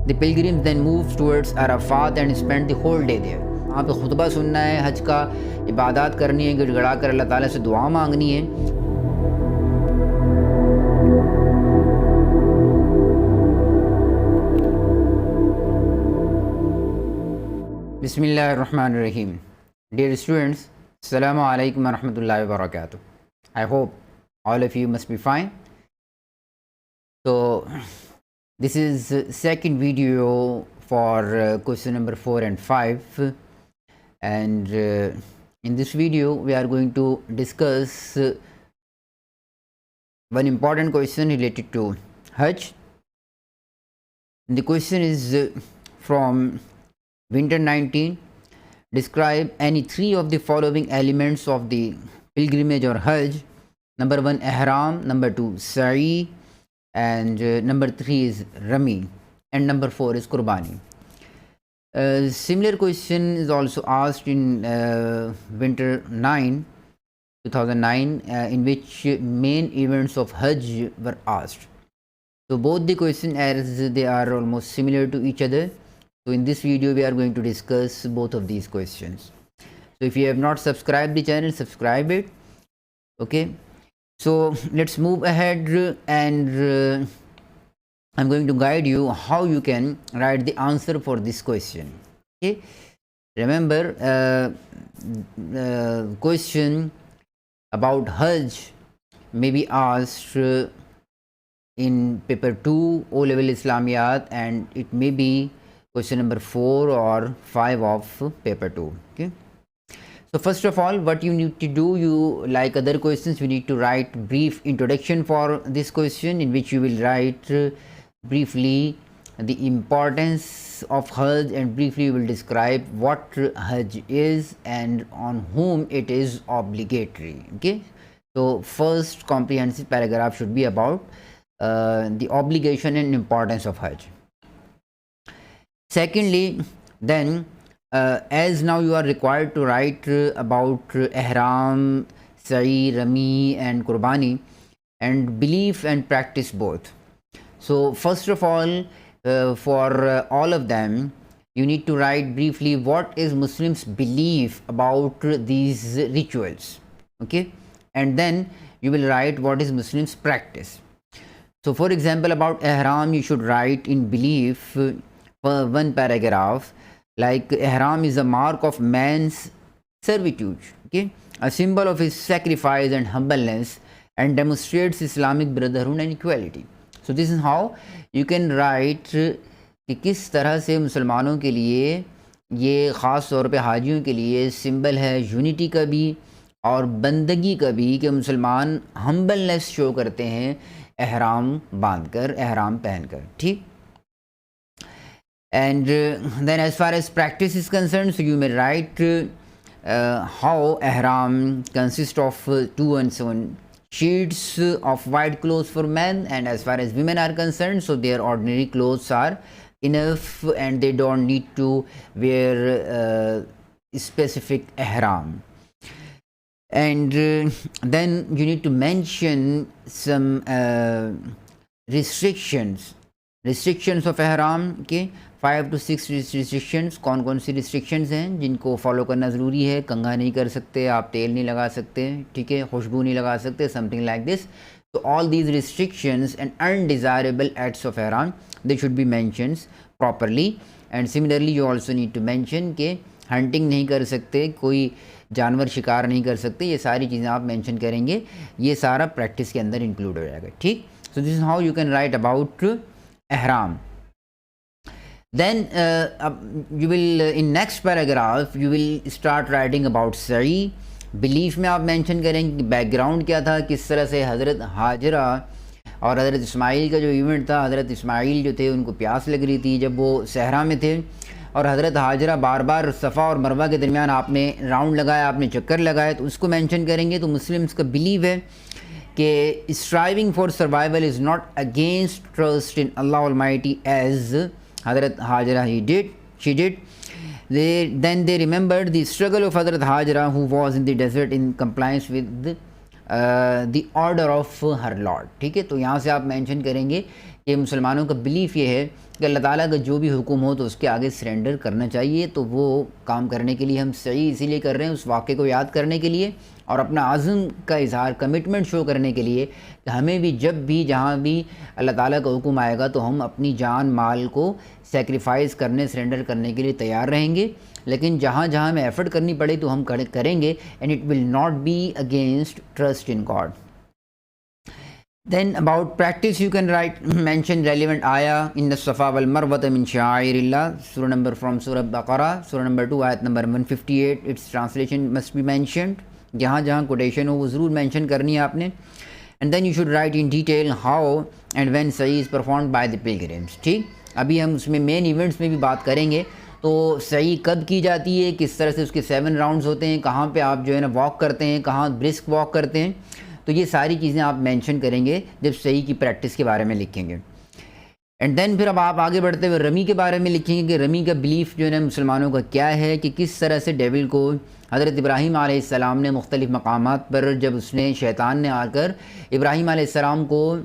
The pilgrims then moved towards Arafat and spent the whole day there. وہاں پہ خطبہ سننا ہے، حج کا عبادات کرنی ہے، گڑ گڑا کر اللہ تعالیٰ سے دعا مانگنی ہے. بسم اللہ الرحمن الرحیم. Dear students, Assalamu alaikum wa rahmatullahi wa barakatuh. I hope all of you must be fine. So this is second video for question number 4 and 5, and in this video we are going to discuss one important question related to Hajj. The question is from Winter 19. Describe any three of the following elements of the pilgrimage or Hajj. Number 1, Ihram. Number 2, Sa'i. And number 3 is Rami. And number 4 is Qurbani. Similar question is also asked in Winter 9, 2009, in which main events of Hajj were asked. So both the questions, as they are almost similar to each other, so in this video we are going to discuss both of these questions. So if you have not subscribed the channel, subscribe it. Okay, so let's move ahead, and I'm going to guide you how you can write the answer for this question. Okay, remember, question about Hajj may be asked in paper 2 O-level Islamiyat, and it may be question number 4 or 5 of paper 2. Okay, so first of all, what you need to do, you, like other questions, you need to write brief introduction for this question, in which you will write briefly the importance of Hajj, and briefly you will describe what Hajj is and on whom it is obligatory. Okay, so first comprehensive paragraph should be about the obligation and importance of Hajj. Secondly, then as now you are required to write about Ihram, Sa'i, Rami and Qurbani, and belief and practice both. So first of all, for all of them, you need to write briefly what is Muslims' belief about these rituals. Okay, and then you will write what is Muslims' practice. So for example, about Ihram, you should write in belief one paragraph, like Ihram is a mark of man's servitude, okay, a symbol of his sacrifice and humbleness, and demonstrates Islamic brotherhood and equality. So this is how you can write کہ کس طرح سے مسلمانوں کے لیے یہ خاص طور پہ حاجیوں کے لیے سمبل ہے یونٹی کا بھی اور بندگی کا بھی، کہ مسلمان ہمبلنس شو کرتے ہیں احرام باندھ کر، احرام پہن کر. ٹھیک. And then as far as practice is concerned, so you may write how ihram consists of 2 and 7 sheets of white clothes for men, and as far as women are concerned, so their ordinary clothes are enough and they don't need to wear specific ihram. And then you need to mention some restrictions of ihram. Okay, 5 to 6 restrictions. کون سی restrictions ہیں جن کو follow کرنا ضروری ہے؟ کنگھا نہیں کر سکتے آپ، تیل نہیں لگا سکتے، ٹھیک ہے، خوشبو نہیں لگا سکتے، some thing like this. So all these restrictions and undesirable acts of ihram, they should be mentioned properly. And similarly you also need to mention کہ ہنٹنگ نہیں کر سکتے، کوئی جانور شکار نہیں کر سکتے، یہ ساری چیزیں آپ مینشن کریں گے، یہ سارا پریکٹس کے اندر انکلوڈ ہو جائے گا. ٹھیک. So this is how you can write about ihram. Then you will in next paragraph you will start writing about Sa'i. Belief میں آپ مینشن کریں کہ بیک گراؤنڈ کیا تھا، کس طرح سے حضرت ہاجرہ اور حضرت اسماعیل کا جو ایونٹ تھا، حضرت اسماعیل جو تھے ان کو پیاس لگ رہی تھی جب وہ صحرا میں تھے، اور حضرت ہاجرہ بار بار صفا اور مروہ کے درمیان آپ نے راؤنڈ لگایا، آپ نے چکر لگایا، تو اس کو مینشن کریں گے. تو مسلمس کا بلیو ہے کہ striving for survival is not against trust in Allah Almighty as حضرت Hajra she did. Then they remembered the struggle of Hazrat Hajra, who was in the desert in compliance with the order of her Lord. ٹھیک ہے. تو یہاں سے آپ mention کریں گے یہ مسلمانوں کا بلیف یہ ہے کہ اللہ تعالیٰ کا جو بھی حکم ہو تو اس کے آگے سرنڈر کرنا چاہیے. تو وہ کام کرنے کے لیے ہم صحیح اسی لیے کر رہے ہیں، اس واقعے کو یاد کرنے کے لیے اور اپنا عزم کا اظہار، کمٹمنٹ شو کرنے کے لیے کہ ہمیں بھی جب بھی جہاں بھی اللہ تعالیٰ کا حکم آئے گا تو ہم اپنی جان مال کو سیکریفائز کرنے، سرنڈر کرنے کے لیے تیار رہیں گے. لیکن جہاں جہاں ہمیں ایفرٹ کرنی پڑے تو ہم کریں گے. And it will not be against trust in God. Then about practice you can write, mention relevant ayah in the Safa wal Marwata min sha'airillah, surah number from Surah Baqarah, surah number 2 ayat number 158. Its translation must be mentioned. جہاں جہاں quotation ہو وہ ضرور mention کرنی ہے آپ نے. And then you should write in detail how and when sa'i is performed by the pilgrims. ٹھیک، ابھی ہم اس میں مین ایونٹس میں بھی بات کریں گے. تو سعی کب کی جاتی ہے، کس طرح سے اس کے 7 راؤنڈز ہوتے ہیں، کہاں پہ آپ جو ہے نا واک کرتے ہیں، کہاں برسک واک کرتے ہیں، تو یہ ساری چیزیں آپ مینشن کریں گے جب صحیح کی پریکٹس کے بارے میں لکھیں گے. اینڈ دین پھر اب آپ آگے بڑھتے ہوئے رمی کے بارے میں لکھیں گے کہ رمی کا بلیف جو ہے نا مسلمانوں کا کیا ہے، کہ کس طرح سے ڈیول کو حضرت ابراہیم علیہ السلام نے مختلف مقامات پر جب اس نے شیطان نے آ کر ابراہیم علیہ السلام کو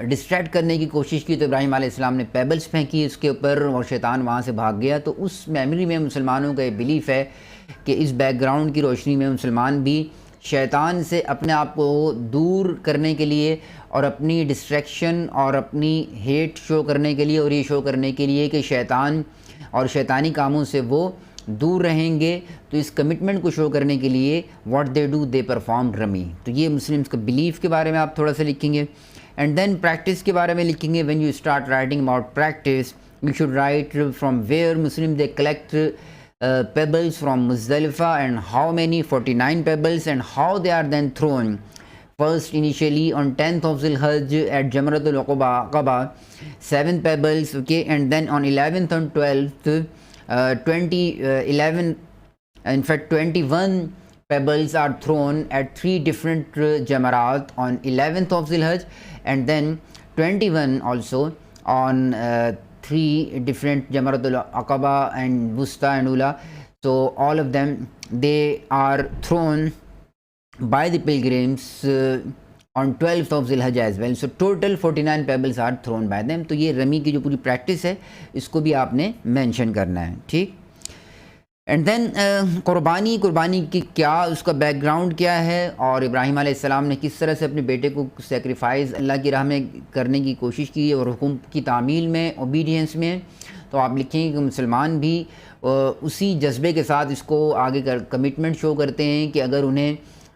ڈسٹریکٹ کرنے کی کوشش کی تو ابراہیم علیہ السلام نے پیبلز پھینکی اس کے اوپر اور شیطان وہاں سے بھاگ گیا. تو اس میموری میں مسلمانوں کا یہ بلیف ہے کہ اس بیک گراؤنڈ کی روشنی میں مسلمان بھی شیطان سے اپنے آپ کو دور کرنے کے لیے اور اپنی ڈسٹریکشن اور اپنی ہیٹ شو کرنے کے لیے اور یہ شو کرنے کے لیے کہ شیطان اور شیطانی کاموں سے وہ دور رہیں گے، تو اس کمٹمنٹ کو شو کرنے کے لیے what they do they perform رمی. تو یہ مسلمس کا بلیف کے بارے میں آپ تھوڑا سا لکھیں گے. اینڈ دین پریکٹس کے بارے میں لکھیں گے. When you start writing about practice you should write from where Muslim they collect pebbles from Muzdalifah and how many, 49 pebbles, and how they are then thrown. First initially on 10th of Zul-Hajj at Jamratul Aqaba 7 pebbles, okay, and then on 11th and 12th 21 pebbles are thrown at 3 different jamarat on 11th of Zul-Hajj, and then 21 also on 3 different Jamratul Aqaba and Wusta and Ula. So all of them, they are thrown by the pilgrims on 12th of Zul-Hajj as well. So total 49 pebbles are thrown by them. تو یہ رمی کی جو پوری practice ہے اس کو بھی آپ نے مینشن کرنا ہے. ٹھیک. اینڈ دین قربانی کی کیا اس کا بیک گراؤنڈ کیا ہے اور ابراہیم علیہ السلام نے کس طرح سے اپنے بیٹے کو سیکریفائز اللہ کی راہ میں کرنے کی کوشش کی اور حکم کی تعمیل میں، اوبیڈینس میں. تو آپ لکھیں کہ مسلمان بھی اسی جذبے کے ساتھ اس کو آگے کمٹمنٹ شو کرتے ہیں کہ اگر انہیں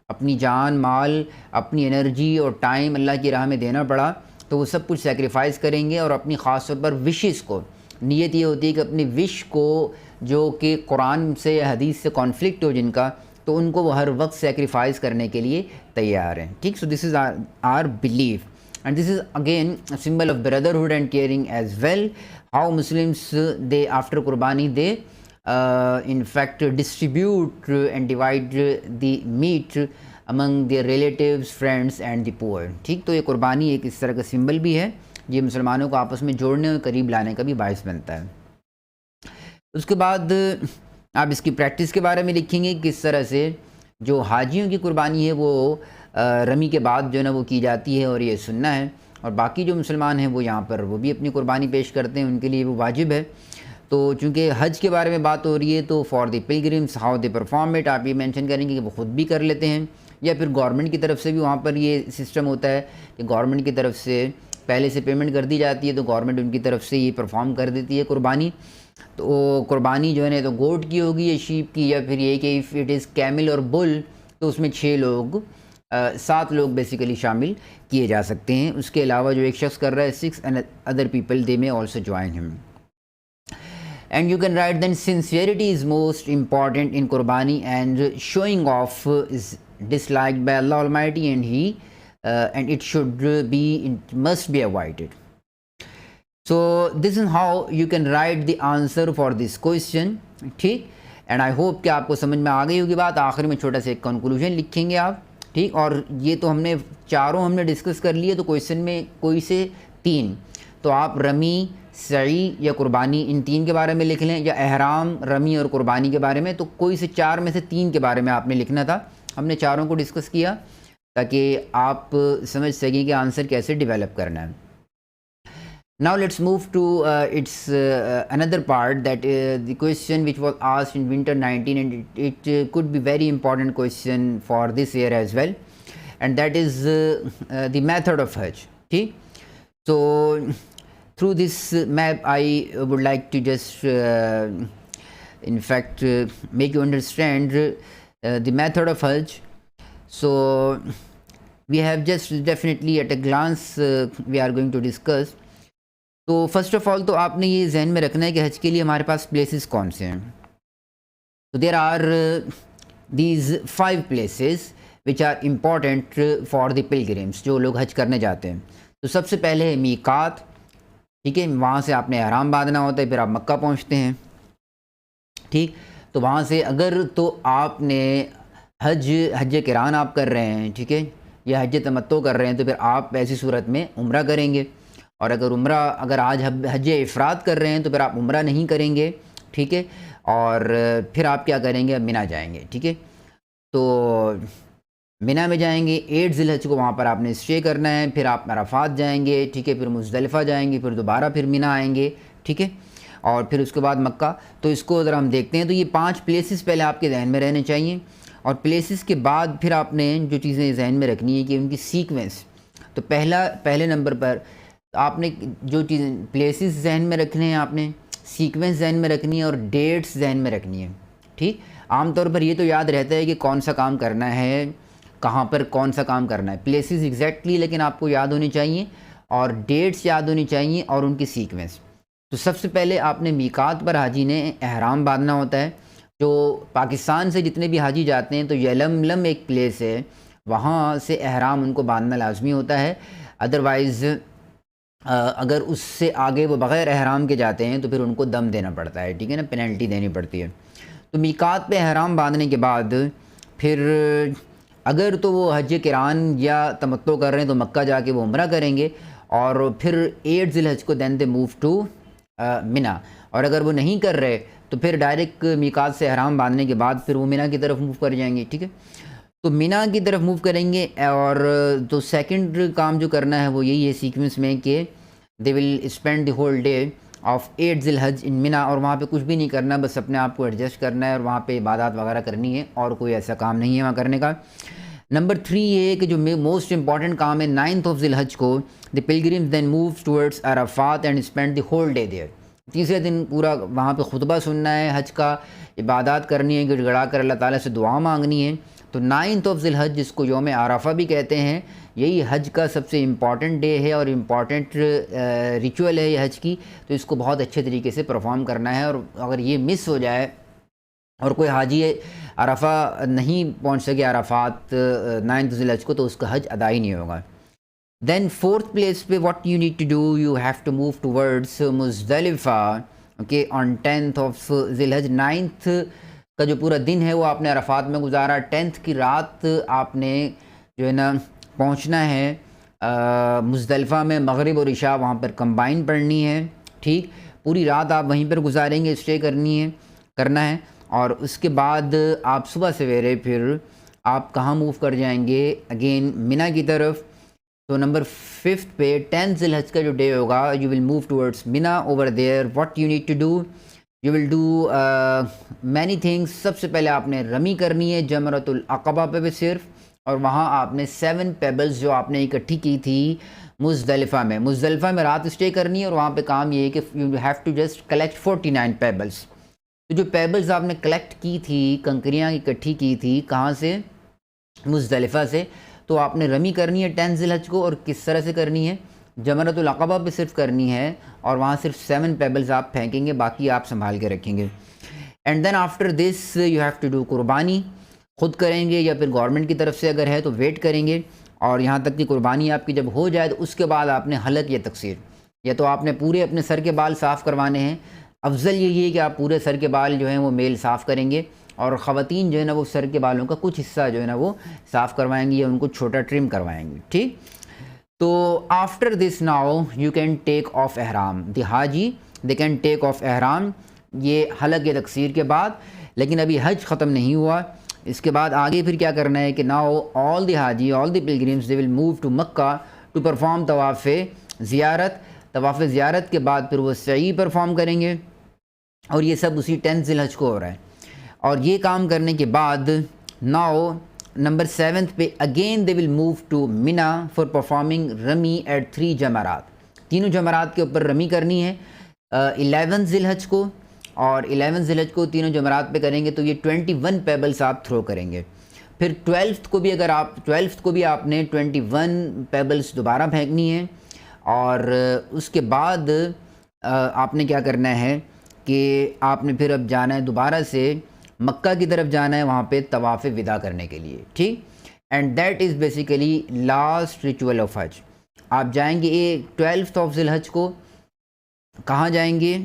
اپنی جان مال، اپنی انرجی اور ٹائم اللہ کی راہ میں دینا پڑا تو وہ سب کچھ سیکریفائز کریں گے. اور اپنی خاص طور پر وشز کو، نیت یہ ہوتی ہے کہ اپنی وش کو جو کہ قرآن سے یا حدیث سے کانفلکٹ ہو جن کا، تو ان کو وہ ہر وقت سیکریفائز کرنے کے لیے تیار ہیں. ٹھیک. So this is our belief and this is again symbol of brotherhood and caring as well. How Muslims they after قربانی they in fact distribute and divide the meat among their relatives, friends and the poor. ٹھیک. تو یہ قربانی ایک اس طرح کا symbol بھی ہے، یہ مسلمانوں کو آپس میں جوڑنے اور قریب لانے کا بھی باعث بنتا ہے. اس کے بعد آپ اس کی پریکٹس کے بارے میں لکھیں گے کس طرح سے جو حاجیوں کی قربانی ہے وہ رمی کے بعد جو ہے نا وہ کی جاتی ہے اور یہ سننا ہے، اور باقی جو مسلمان ہیں وہ یہاں پر وہ بھی اپنی قربانی پیش کرتے ہیں، ان کے لیے وہ واجب ہے. تو چونکہ حج کے بارے میں بات ہو رہی ہے تو for the Pilgrim's how they perform it آپ یہ مینشن کریں گے کہ وہ خود بھی کر لیتے ہیں یا پھر گورنمنٹ کی طرف سے بھی وہاں پر یہ سسٹم ہوتا ہے کہ گورنمنٹ کی طرف سے پہلے سے پیمنٹ کر دی جاتی ہے تو گورنمنٹ ان کی طرف سے یہ پرفارم کر دیتی ہے قربانی. تو قربانی جو ہے نا تو گوٹ کی ہوگی یا شیپ کی، یا پھر یہ کہ اف اٹ از کیمل اور بل تو اس میں 7 لوگ بیسیکلی شامل کیے جا سکتے ہیں. اس کے علاوہ جو ایک شخص کر رہا ہے 6 and other people they may also join him. And you can write then sincerity is most important in qurbani and showing off is disliked by Allah Almighty and it must be avoided. So this is how you can write the answer for this question. ٹھیک. And I hope کہ آپ کو سمجھ میں آ گئی ہوگی بات. آخر میں چھوٹا سا ایک کنکلوژن لکھیں گے آپ. ٹھیک. اور یہ تو ہم نے چاروں ہم نے ڈسکس کر لیے، تو کویشچن میں کوئی سے 3 تو آپ رمی، سعی یا قربانی ان 3 کے بارے میں لکھ لیں، یا احرام، رمی اور قربانی کے بارے میں. تو کوئی سے 4 میں سے 3 کے بارے میں آپ نے لکھنا تھا. ہم نے چاروں کو ڈسکس کیا تاکہ آپ سمجھ سکیں کہ آنسر کیسے ڈیولپ کرنا ہے. Now let's move to its another part, that the question which was asked in winter 19, and it could be very important question for this year as well, and that is the method of Hajj. Okay, so through this map I would like to just in fact make you understand the method of Hajj. So we have just definitely at a glance we are going to discuss. تو first of all تو آپ نے یہ ذہن میں رکھنا ہے کہ حج کے لیے ہمارے پاس پلیسز کون سے ہیں. تو there are these 5 places which are important for the pilgrims, جو لوگ حج کرنے جاتے ہیں. تو سب سے پہلے ہے میقات. ٹھیک ہے, وہاں سے آپ نے احرام باندھنا ہوتا ہے, پھر آپ مکہ پہنچتے ہیں. ٹھیک, تو وہاں سے اگر تو آپ نے حج قران آپ کر رہے ہیں, ٹھیک ہے, یا حج تمتع کر رہے ہیں, تو پھر آپ ایسی صورت میں عمرہ کریں گے. اور اگر آج حج افراد کر رہے ہیں تو پھر آپ عمرہ نہیں کریں گے. ٹھیک ہے, اور پھر آپ کیا کریں گے, مینا جائیں گے. ٹھیک ہے, تو مینا میں جائیں گے, 8 ذی الحجہ کو وہاں پر آپ نے اسٹے کرنا ہے. پھر آپ عرفات جائیں گے. ٹھیک ہے, پھر مزدلفہ جائیں گے, پھر دوبارہ پھر مینا آئیں گے. ٹھیک ہے, اور پھر اس کے بعد مکہ. تو اس کو اگر ہم دیکھتے ہیں تو یہ 5 پلیسز پہلے آپ کے ذہن میں رہنے چاہیے. اور پلیسز کے بعد پھر آپ نے جو چیزیں ذہن میں رکھنی ہے کہ ان کی سیکوینس. تو پہلے نمبر پر آپ نے جو چیزیں پلیسز ذہن میں رکھنے ہیں, آپ نے سیکوینس ذہن میں رکھنی ہے اور ڈیٹس ذہن میں رکھنی ہے. ٹھیک, عام طور پر یہ تو یاد رہتا ہے کہ کون سا کام کرنا ہے, کہاں پر کون سا کام کرنا ہے, پلیسز ایگزیکٹلی لیکن آپ کو یاد ہونی چاہیے, اور ڈیٹس یاد ہونی چاہیے, اور ان کی سیکوینس. تو سب سے پہلے آپ نے میقات پر حاجی نے احرام باندھنا ہوتا ہے. جو پاکستان سے جتنے بھی حاجی جاتے ہیں تو یلملم ایک پلیس ہے, وہاں سے احرام ان کو باندھنا لازمی ہوتا ہے. ادروائز اگر اس سے آگے وہ بغیر احرام کے جاتے ہیں تو پھر ان کو دم دینا پڑتا ہے. ٹھیک ہے نا, پینلٹی دینی پڑتی ہے. تو میقات پہ احرام باندھنے کے بعد پھر اگر تو وہ حج قران یا تمتع کر رہے ہیں تو مکہ جا کے وہ عمرہ کریں گے, اور پھر 8 ذی الحجہ کو دین دے موو ٹو مینا. اور اگر وہ نہیں کر رہے تو پھر ڈائریکٹ میقات سے احرام باندھنے کے بعد پھر وہ مینا کی طرف موو کر جائیں گے. ٹھیک ہے, تو مینا کی طرف موو کریں گے. اور تو سیکنڈ کام جو کرنا ہے وہ یہی ہے سیکوینس میں کہ they will spend the whole day of 8 ذی الحجہ ان مینا. اور وہاں پہ کچھ بھی نہیں کرنا, بس اپنے آپ کو ایڈجسٹ کرنا ہے اور وہاں پہ عبادات وغیرہ کرنی ہے, اور کوئی ایسا کام نہیں ہے وہاں کرنے کا. نمبر 3 یہ ہے کہ جو موسٹ امپورٹنٹ کام ہے 9th ذی الحجہ کو the pilgrims then move towards Arafat and spend the whole day there. تیسرے دن پورا وہاں پہ خطبہ سننا ہے, حج کا عبادات کرنی ہے, گڑ گڑا کر اللہ تعالیٰ سے دعا مانگنی ہے. تو 9th ذی الحجہ جس کو یوم عرفہ بھی کہتے ہیں, یہی حج کا سب سے امپورٹنٹ ڈے ہے اور امپورٹنٹ ریچول ہے یہ حج کی. تو اس کو بہت اچھے طریقے سے پرفارم کرنا ہے, اور اگر یہ مس ہو جائے اور کوئی حاجی عرفہ نہیں پہنچ سکے عرفات 9th ذی الحجہ کو, تو اس کا حج ادا ہی نہیں ہوگا. دین 4th پلیس پہ what you need to do, you have to move towards Muzdalifah. Okay, on 10th ذی الحجہ 9th کا جو پورا دن ہے وہ آپ نے عرفات میں گزارا. 10th کی رات آپ نے جو ہے نا پہنچنا ہے مزدلفہ میں. مغرب اور عشاء وہاں پر کمبائن پڑھنی ہے. ٹھیک, پوری رات آپ وہیں پر گزاریں گے, اسٹے کرنا ہے. اور اس کے بعد آپ صبح سویرے پھر آپ کہاں موو کر جائیں گے, اگین مینا کی طرف. تو نمبر 5 پہ 10th ذی الحجہ کا جو ڈے ہوگا, you will move towards Mina. Over there what you need to do, you will do many things. سب سے پہلے آپ نے رمی کرنی ہے جمرۃ العقبہ پہ صرف, اور وہاں آپ نے 7 پیبلز جو آپ نے اکٹھی کی تھی مزدلفہ میں رات اسٹے کرنی ہے. اور وہاں پہ کام یہ ہے کہ you have to just collect 49 pebbles. تو جو پیبلز آپ نے کلیکٹ کی تھی, کنکریاں اکٹھی کی تھی, کہاں سے, مزدلفہ سے, تو آپ نے رمی کرنی ہے 10 ذی الحجہ کو. اور کس طرح سے کرنی ہے, جمرۃ العقبہ پہ صرف کرنی ہے, اور وہاں صرف 7 پیبلز آپ پھینکیں گے, باقی آپ سنبھال کے رکھیں گے. And then after this you have to do قربانی. خود کریں گے یا پھر گورنمنٹ کی طرف سے اگر ہے تو ویٹ کریں گے, اور یہاں تک کہ قربانی آپ کی جب ہو جائے تو اس کے بعد آپ نے حلق یا تقصیر, یا تو آپ نے پورے اپنے سر کے بال صاف کروانے ہیں. افضل یہی ہے کہ آپ پورے سر کے بال جو ہیں وہ میل صاف کریں گے, اور خواتین جو ہے نا وہ سر کے بالوں کا کچھ حصہ جو ہے نا وہ صاف کروائیں گی یا ان کو چھوٹا ٹرم کروائیں گی. ٹھیک, تو after this now you can take of احرام. دی حاجی دے کین ٹیک آف احرام, یہ حلق یا تقصیر کے بعد. لیکن ابھی حج ختم نہیں ہوا, اس کے بعد آگے پھر کیا کرنا ہے کہ ناؤ آل دی حاجی, all the pilgrims they will move to Mecca to perform طواف زیارت. طواف زیارت کے بعد پھر وہ سعی پرفارم کریں گے، اور یہ سب اسی 10 ذی الحج کو ہو رہا ہے۔ اور یہ کام کرنے کے بعد ناؤ نمبر 7 پہ again they will move to Mina for performing رمی ایٹ 3 جمرات، تینوں جمرات کے اوپر رمی کرنی ہے 11 ذی الحج کو، اور 11 ذی الحج کو تینوں جمرات پہ کریں گے تو یہ 21 پیبلز آپ تھرو کریں گے۔ پھر 12th کو بھی آپ نے 21 پیبلز دوبارہ پھینکنی ہے، اور اس کے بعد آپ نے کیا کرنا ہے کہ آپ نے پھر اب جانا ہے دوبارہ سے مکہ کی طرف جانا ہے، وہاں پہ طواف وداع کرنے کے لیے، ٹھیک۔ And that is basically last ritual of حج۔ آپ جائیں گے 12th آف ذی الحج کو، کہاں جائیں گے؟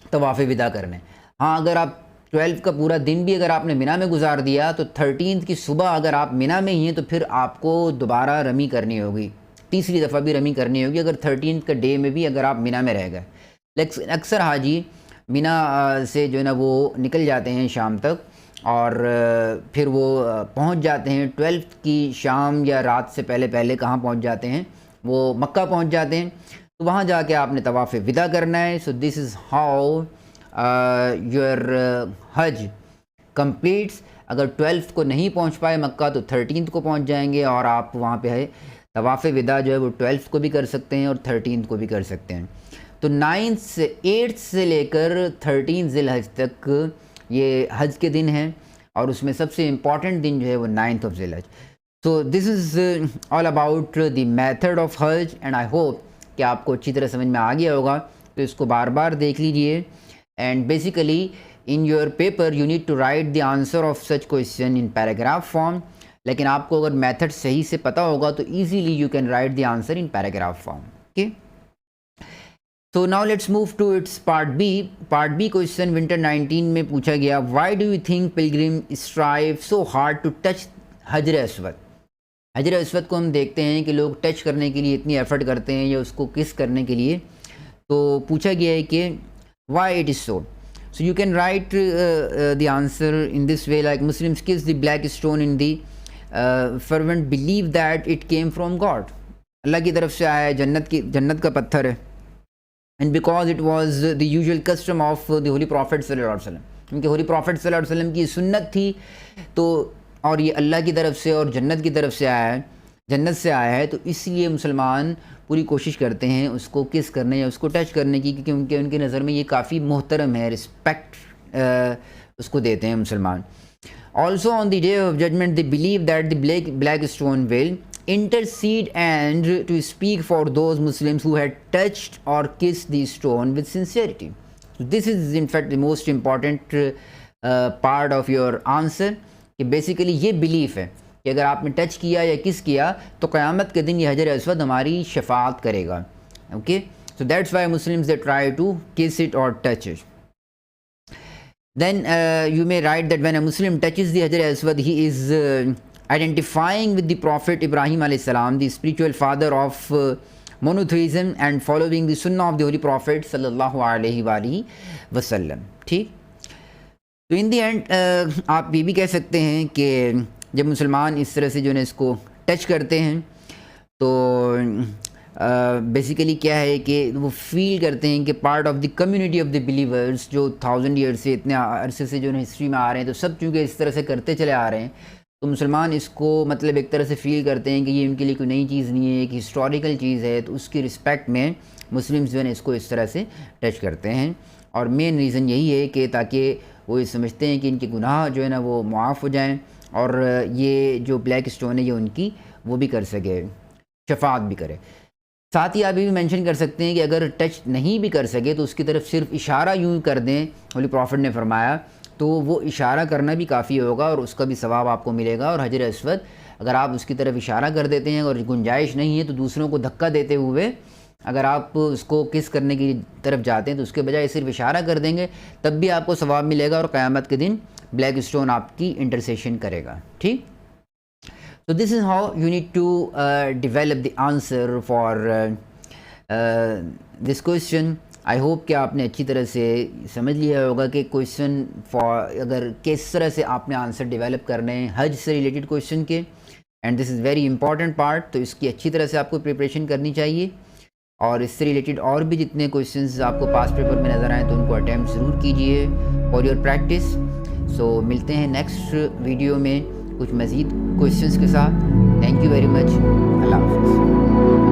طواف وداع کرنے۔ ہاں اگر آپ 12 کا پورا دن بھی اگر آپ نے مینا میں گزار دیا تو 13 کی صبح اگر آپ مینا میں ہی ہیں تو پھر آپ کو دوبارہ رمی کرنی ہوگی، تیسری دفعہ بھی رمی کرنی ہوگی اگر 13 کا ڈے میں بھی اگر آپ مینا میں رہ گئے۔ لیکن اکثر حاجی مینا سے جو ہے نا وہ نکل جاتے ہیں شام تک، اور پھر وہ پہنچ جاتے ہیں 12 کی شام یا رات سے پہلے کہاں پہنچ جاتے ہیں؟ وہ مکہ پہنچ جاتے ہیں، تو وہاں جا کے آپ نے طواف وداع کرنا ہے۔ So this is how your حج کمپلیٹس۔ اگر 12 کو نہیں پہنچ پائے مکہ تو 13 کو پہنچ جائیں گے، اور آپ وہاں پہ ہے طواف وداع جو ہے وہ 12 کو بھی کر سکتے ہیں اور 13 کو بھی کر سکتے ہیں۔ تو 8 سے لے کر 13 ذی الحج تک یہ حج کے دن ہیں، اور اس میں سب سے امپورٹنٹ دن جو ہے وہ 9 آف ذی الحج۔ So this is all about the method of حج، اینڈ آئی ہوپ کہ آپ کو اچھی طرح سمجھ میں آ گیا ہوگا، تو اس کو بار بار دیکھ لیجئے۔ And basically in your paper you need to write the answer of such question in paragraph form, لیکن آپ کو اگر میتھڈ صحیح سے پتہ ہوگا تو easily you can write the answer in paragraph form, okay. So now let's move to its part B. Part B question winter 19 میں پوچھا گیا why do you think pilgrim strive so hard to touch حجر اسود؟ حجر اسود کو ہم دیکھتے ہیں کہ لوگ ٹچ کرنے کے لیے اتنی ایفرٹ کرتے ہیں یا اس کو کس کرنے کے لیے، تو پوچھا گیا ہے کہ why it is so. So you can write the answer in this way like Muslims kiss the black stone in the fervent belief that it came from God. اللہ کی طرف سے آیا ہے، جنت کا پتھر ہے، and because it was the usual custom of the holy prophet صلی اللہ علیہ وسلم، کیونکہ ہولی پروفٹ صلی اللہ علیہ وسلم کی سنت تھی، تو اور یہ اللہ کی طرف سے اور جنت کی طرف سے آیا ہے، جنت سے آیا ہے، تو اس لیے مسلمان پوری کوشش کرتے ہیں اس کو کس کرنے یا اس کو ٹچ کرنے کی، کیونکہ ان کے نظر میں یہ کافی محترم ہے، رسپیکٹ اس کو دیتے ہیں مسلمان۔ Also on the day of judgment they believe that the black stone will intercede and to speak for those Muslims who had touched or kissed the stone with sincerity. So this is in fact the most important part of your answer، کہ basically یہ belief ہے کہ اگر آپ نے touch کیا یا کس کیا تو قیامت کے دن یہ حجر اسود ہماری شفاعت کرے گا، okay. So that's why Muslims they try to kiss it or touch it. Then you may write that when a Muslim touches the Hajar Aswad, he is identifying with the Prophet Ibrahim alayhi salam, the spiritual father of monotheism, and following the sunnah of the Holy Prophet sallallahu alayhi wa sallam. ٹھیک، تو ان the end آپ یہ بھی کہہ سکتے ہیں کہ جب مسلمان اس طرح سے جو ہے اس کو ٹچ کرتے ہیں تو بیسیکلی کیا ہے کہ وہ فیل کرتے ہیں کہ part of the community of the believers جو 1000 ایئر سے اتنے عرصے سے جو ہے ہسٹری میں آ رہے ہیں، تو سب چونکہ اس طرح سے کرتے چلے آ رہے ہیں، تو مسلمان اس کو مطلب ایک طرح سے فیل کرتے ہیں کہ یہ ان کے لیے کوئی نئی چیز نہیں ہے، ایک ہسٹوریکل چیز ہے، تو اس کی رسپیکٹ میں مسلمز جو ہے اس کو اس طرح سے ٹچ کرتے ہیں۔ اور مین ریزن یہی ہے کہ تاکہ وہ یہ سمجھتے ہیں کہ ان کے گناہ جو ہے نا وہ معاف ہو جائیں، اور یہ جو بلیک اسٹون ہے یہ ان کی وہ بھی کر سکے، شفاعت بھی کرے۔ ساتھ ہی آپ یہ بھی مینشن کر سکتے ہیں کہ اگر ٹچ نہیں بھی کر سکے تو اس کی طرف صرف اشارہ یوں کر دیں، ہولی پروفٹ نے فرمایا، تو وہ اشارہ کرنا بھی کافی ہوگا اور اس کا بھی ثواب آپ کو ملے گا۔ اور حجر اسود اگر آپ اس کی طرف اشارہ کر دیتے ہیں اور گنجائش نہیں ہے تو دوسروں کو دھکا دیتے ہوئے اگر آپ اس کو کس کرنے کی طرف جاتے ہیں تو اس کے بجائے صرف اشارہ کر دیں گے، تب بھی آپ کو ثواب ملے گا، اور قیامت کے دن بلیک اسٹون آپ کی انٹرسیشن کرے گا، ٹھیک۔ So this is how you need to develop the answer for this question. I hope کہ آپ نے اچھی طرح سے سمجھ لیا ہوگا کہ کویشچن اگر کس طرح سے آپ نے آنسر ڈیولپ کرنے ہیں حج سے ریلیٹڈ کویشچن کے، and this is very important part, تو اس کی اچھی طرح سے آپ کو پریپریشن کرنی چاہیے۔ اور اس سے ریلیٹڈ اور بھی جتنے کویشچنز آپ کو پاس پیپر میں نظر آئیں تو ان کو اٹیمپٹ ضرور کیجئے فار یور پریکٹس. سو ملتے ہیں نیکسٹ ویڈیو میں کچھ مزید کویشچنز کے ساتھ. Thank you very much. اللہ حافظ.